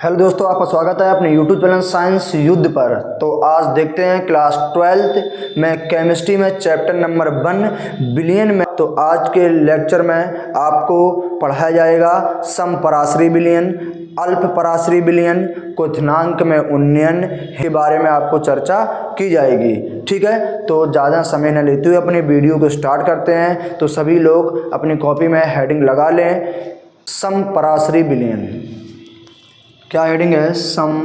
Hello दोस्तों, आपका स्वागत है अपने यूट्यूब चैनल साइंस युद्ध पर। तो आज देखते हैं क्लास 12th में केमिस्ट्री में चैप्टर नंबर 1 बिलियन में। तो आज के लेक्चर में आपको पढ़ाया जाएगा समपराश्रयी बिलियन, अल्प पराश्रयी बिलियन, क्वथनांक में उन्नयन के बारे में आपको चर्चा की जाएगी। ठीक है, तो ज़्यादा समय न लेते हुए अपने वीडियो को स्टार्ट करते हैं। तो सभी लोग अपनी कॉपी में हेडिंग लगा लें, समपराश्रयी बिलियन। क्या हेडिंग है? समपराश्रयी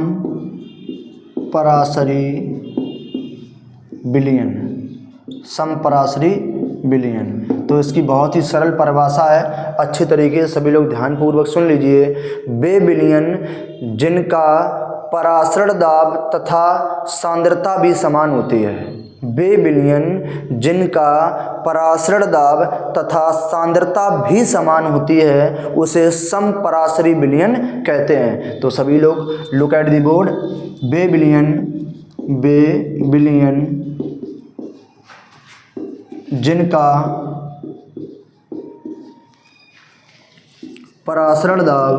बिलियन, समपराश्रयी बिलियन। तो इसकी बहुत ही सरल परिभाषा है, अच्छे तरीके से सभी लोग ध्यानपूर्वक सुन लीजिए। वे बिलियन जिनका परासरण दाब तथा सांद्रता भी समान होती है, वे बिलियन जिनका परासरण दाब तथा सांद्रता भी समान होती है, उसे समपराश्रयी बिलियन कहते हैं। तो सभी लोग look at the board. Way billion जिनका परासरण दाब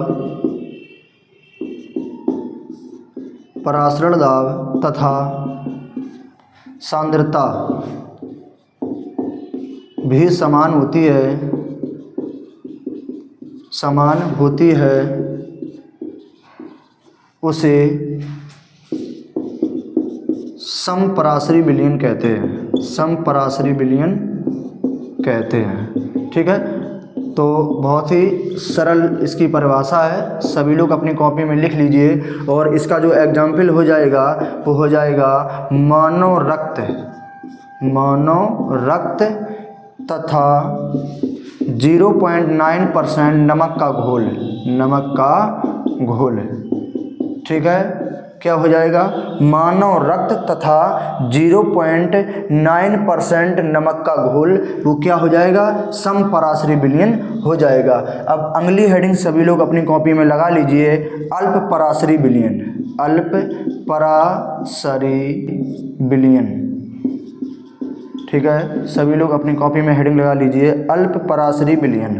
तथा सांद्रता भी समान होती है, उसे समपराश्रयी बिलियन कहते हैं। समपराश्रयी बिलियन कहते हैं। ठीक है, तो बहुत ही सरल इसकी परिभाषा है, सभी लोग अपनी कॉपी में लिख लीजिए। और इसका जो एग्जाम्पल हो जाएगा वो हो जाएगा मानव रक्त तथा 0.9% नमक का घोल। ठीक है, क्या हो जाएगा? मानव रक्त तथा 0.9% नमक का घोल, वो क्या हो जाएगा? समपराश्रयी बिलियन हो जाएगा। अब अगली हेडिंग सभी लोग अपनी कॉपी में लगा लीजिए, अल्प पराश्रयी बिलियन। अल्प पराश्रयी बिलियन। ठीक है, सभी लोग अपनी कॉपी में हेडिंग लगा लीजिए, अल्प पराश्रयी बिलियन।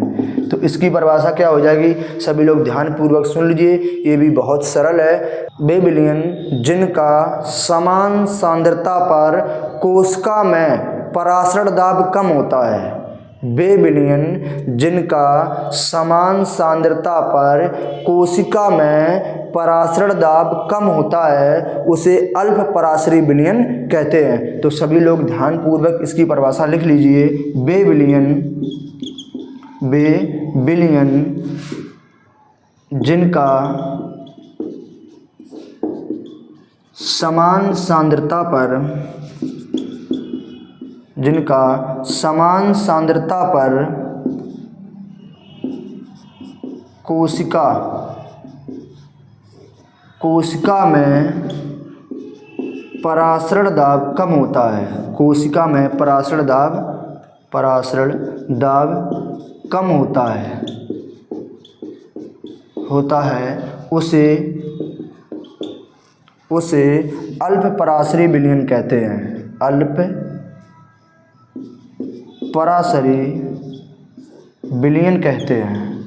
तो इसकी परिभाषा क्या हो जाएगी, सभी लोग ध्यानपूर्वक सुन लीजिए, ये भी बहुत सरल है। वे बिलियन जिनका समान सांद्रता पर कोशिका में परासरण दाब कम होता है, वे बिलियन जिनका समान सांद्रता पर कोशिका में परासरण दाब कम होता है, उसे अल्प पराश्रयी बिलियन कहते हैं। तो सभी लोग ध्यानपूर्वक इसकी परिभाषा लिख लीजिए। वे बिलियन जिनका समान सांद्रता पर कोशिका में परासरण दाब कम होता है, कोशिका में परासरण दाब कम होता है, उसे अल्प पराश्रयी बिलियन कहते हैं। अल्प पराश्रयी बिलियन कहते हैं।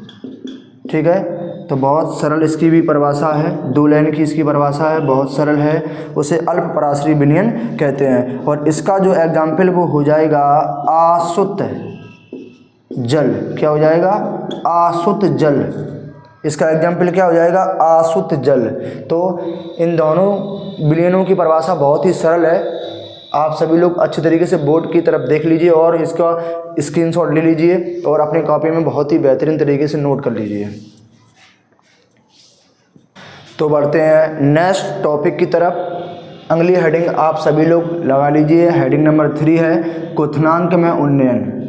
ठीक है, तो बहुत सरल इसकी भी परिभाषा है, 2 लाइन की इसकी परिभाषा है, बहुत सरल है, उसे अल्प पराश्रयी बिलियन कहते हैं। और इसका जो एग्जाम्पल वो हो जाएगा आसुत जल। क्या हो जाएगा? आसुत जल। इसका एग्जाम्पल क्या हो जाएगा? आसुत जल। तो इन दोनों बिलियनों की परिभाषा बहुत ही सरल है, आप सभी लोग अच्छे तरीके से बोर्ड की तरफ देख लीजिए और इसका स्क्रीनशॉट ले लीजिए और अपनी कॉपी में बहुत ही बेहतरीन तरीके से नोट कर लीजिए। तो बढ़ते हैं नेक्स्ट टॉपिक की तरफ। अगली हेडिंग आप सभी लोग लगा लीजिए, हेडिंग नंबर 3 है क्वथनांक में उन्नयन।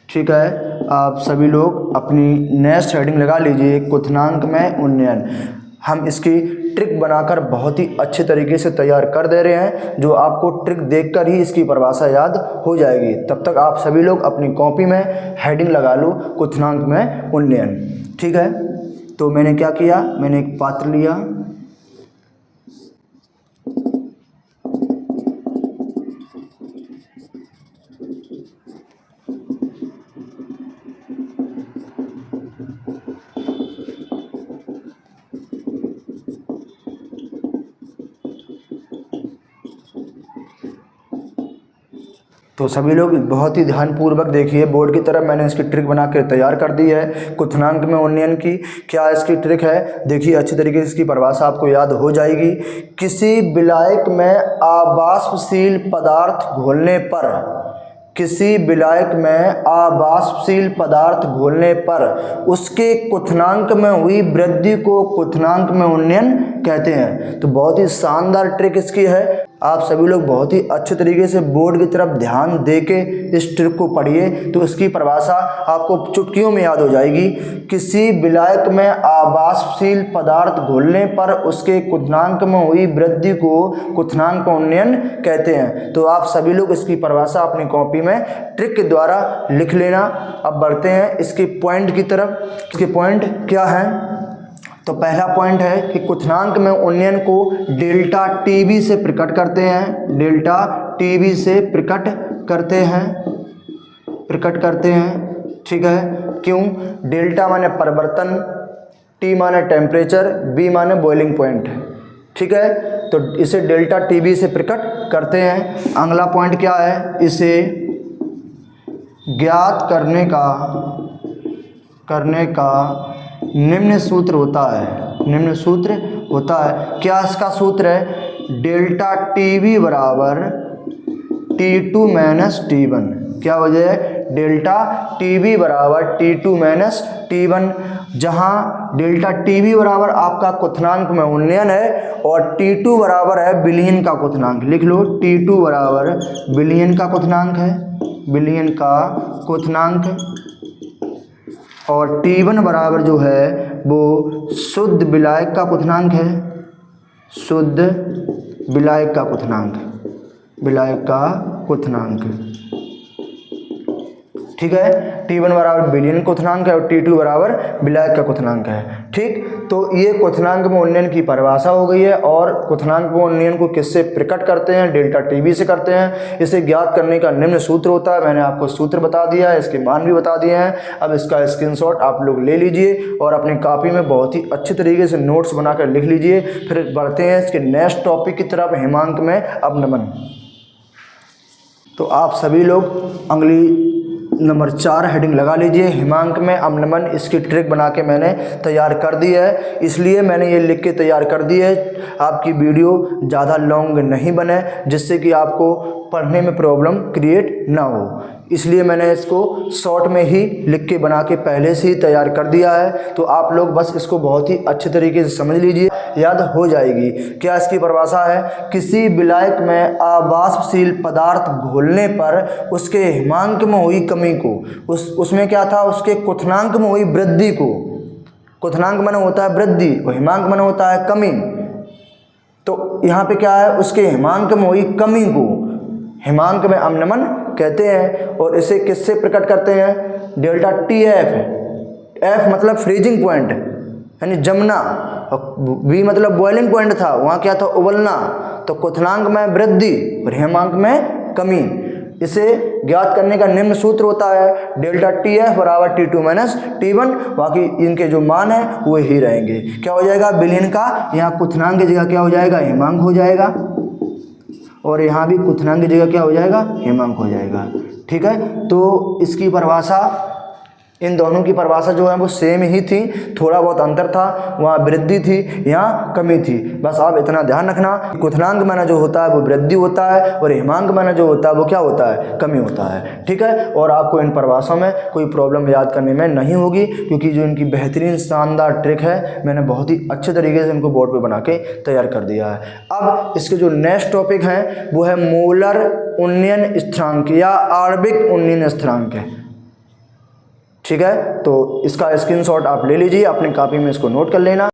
ठीक है, आप सभी लोग अपनी नेक्स्ट हेडिंग लगा लीजिए, क्वथनांक में उन्नयन। हम इसकी ट्रिक बनाकर बहुत ही अच्छे तरीके से तैयार कर दे रहे हैं, जो आपको ट्रिक देखकर ही इसकी परिभाषा याद हो जाएगी। तब तक आप सभी लोग अपनी कॉपी में हेडिंग लगा लो, क्वथनांक में उन्नयन। ठीक है, तो मैंने क्या किया, मैंने एक पात्र लिया, तो सभी लोग बहुत ही ध्यानपूर्वक देखिए, बोर्ड की तरफ मैंने इसकी ट्रिक बना के तैयार कर दी है। क्वथनांक में उन्नयन की क्या इसकी ट्रिक है, देखिए अच्छी तरीके से इसकी परिभाषा आपको याद हो जाएगी। किसी विलायक में अवाष्पशील पदार्थ घोलने पर, किसी विलायक में अवाष्पशील पदार्थ घोलने पर उसके क्वथनांक में हुई वृद्धि को क्वथनांक में उन्नयन कहते हैं। तो बहुत ही शानदार ट्रिक इसकी है। आप सभी लोग बहुत ही अच्छे तरीके से बोर्ड की तरफ ध्यान देके इस ट्रिक को पढ़िए तो इसकी परिभाषा आपको चुटकियों में याद हो जाएगी। किसी विलायक में अवाष्पशील पदार्थ घोलने पर उसके क्वथनांक में हुई वृद्धि को क्वथनांक उन्नयन कहते हैं। तो आप सभी लोग इसकी परिभाषा अपनी कॉपी में ट्रिक के द्वारा लिख लेना। अब बढ़ते हैं इसके पॉइंट की तरफ। इसके पॉइंट क्या है, तो पहला पॉइंट है कि क्वथनांक में उन्नयन को डेल्टा टीबी से प्रकट करते हैं। डेल्टा टीबी से प्रकट करते हैं, ठीक है। क्यों? डेल्टा माने परिवर्तन, टी माने टेम्परेचर, बी माने बॉइलिंग पॉइंट, ठीक है। तो इसे डेल्टा टीबी से प्रकट करते हैं। अगला पॉइंट क्या है, इसे ज्ञात करने का निम्न सूत्र होता है। निम्न सूत्र होता है। क्या इसका सूत्र है? डेल्टा टीबी बराबर T2 माइनस T1। क्या वजह है? डेल्टा टीबी बराबर T2 माइनस T1, जहाँ डेल्टा टीबी बराबर आपका क्वथनांक में उन्नयन है और T2 बराबर है विलयन का क्वथनांक। लिख लो, T2 बराबर विलयन का क्वथनांक है, विलयन का क्वथनांक, और T1 बराबर जो है वो शुद्ध विलायक का क्वथनांक है, शुद्ध विलायक का क्वथनांक, विलायक का क्वथनांक, ठीक है। T1 बराबर विलयन क्वथनांक है और T2 बराबर विलायक का क्वथनांक है, ठीक। तो ये क्वथनांक में उन्नयन की परिभाषा हो गई है। और क्वथनांक में उन्नयन को किससे प्रकट करते हैं? डेल्टा टीबी से करते हैं। इसे ज्ञात करने का निम्न सूत्र होता है। मैंने आपको सूत्र बता दिया है, इसके मान भी बता दिए हैं। अब इसका स्क्रीनशॉट आप लोग ले लीजिए और अपनी कॉपी में बहुत ही अच्छे तरीके से नोट्स बनाकर लिख लीजिए। फिर बढ़ते हैं इसके नेक्स्ट टॉपिक की तरफ, हिमांक में अवनमन। तो आप सभी लोग अगली नंबर 4 हेडिंग लगा लीजिए, हिमांक में अवनमन। इसकी ट्रिक बना के मैंने तैयार कर दी है, इसलिए मैंने ये लिख के तैयार कर दी है। आपकी वीडियो ज़्यादा लॉन्ग नहीं बने, जिससे कि आपको पढ़ने में प्रॉब्लम क्रिएट ना हो, इसलिए मैंने इसको शॉर्ट में ही लिख के बना के पहले से ही तैयार कर दिया है। तो आप लोग बस इसको बहुत ही अच्छे तरीके से समझ लीजिए, याद हो जाएगी। क्या इसकी परिभाषा है? किसी विलायक में अवाष्पशील पदार्थ घोलने पर उसके हिमांक में हुई कमी को, उसमें क्या था, उसके क्वथनांक में हुई वृद्धि को, क्वथनांक माने होता है वृद्धि और हिमांक माने होता है कमी। तो यहाँ पे क्या है, उसके हिमांक में हुई कमी को हिमांक में अवनमन कहते हैं। और इसे किससे प्रकट करते हैं? डेल्टा TF, F मतलब फ्रीजिंग पॉइंट यानी जमना, और B मतलब बॉइलिंग पॉइंट था, वहाँ क्या था, उबलना। तो क्वथनांक में वृद्धि और हिमांक में कमी। इसे ज्ञात करने का निम्न सूत्र होता है डेल्टा TF बराबर T2 माइनस T1। बाकी इनके जो मान है वो ही रहेंगे। क्या हो जाएगा? विलयन का यहाँ क्वथनांक की जगह क्या हो जाएगा? हिमांक हो जाएगा, और यहाँ भी क्वथनांक की जगह क्या हो जाएगा? हिमांक हो जाएगा, ठीक है। तो इसकी परिभाषा, इन दोनों की परिभाषा जो है वो सेम ही थी, थोड़ा बहुत अंतर था, वहाँ वृद्धि थी, यहाँ कमी थी। बस आप इतना ध्यान रखना, क्वथनांक माना जो होता है वो वृद्धि होता है और हिमांक माना जो होता है वो क्या होता है? कमी होता है, ठीक है। और आपको इन परिभाषाओं में कोई प्रॉब्लम याद करने में नहीं होगी, क्योंकि जो इनकी बेहतरीन शानदार ट्रिक है मैंने बहुत ही अच्छे तरीके से इनको बोर्ड पर बना के तैयार कर दिया है। अब इसके जो नेक्स्ट टॉपिक है वो है मोलर उन्नयन स्थिरांक या आणविक उन्नयन स्थिरांक है, ठीक है। तो इसका स्क्रीनशॉट आप ले लीजिए, अपनी कॉपी में इसको नोट कर लेना।